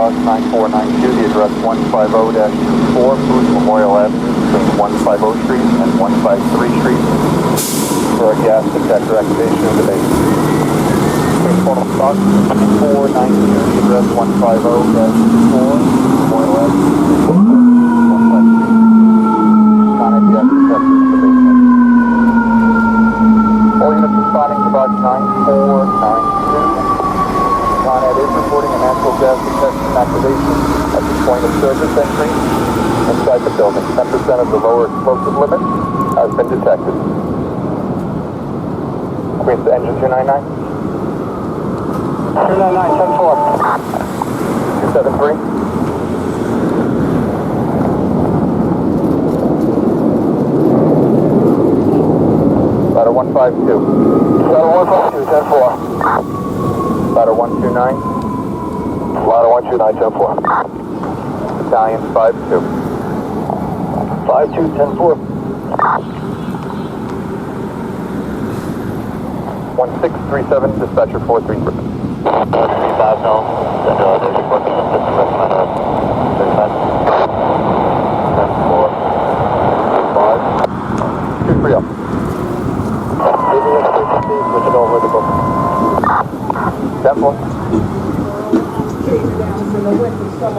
box 9492, the address 150-4 Booth Memorial Ave between 150 Street and 153 Street for a gas detector activation in the basement. Total box 9492, the address 150-4 Memorial Ave, 153 Street. Con Edison gas detector in the basement. All units responding to box 9492. Con Ed is reporting a natural gas detection activation at the point of service entry inside the building. 10% of the lower explosive limit has been detected. Queen's to engine 299. 299, 10-4. 273. Ladder 152. Ladder 152, 10-4. Ladder 129. Ladder 129, 10-4. Battalion 52. 52, 10-4. 1637, dispatcher 433. 3000, there's your booking of this rest of 35. 10-4. 5. 230. Leaving us frequency, switch it over the book. 10-4.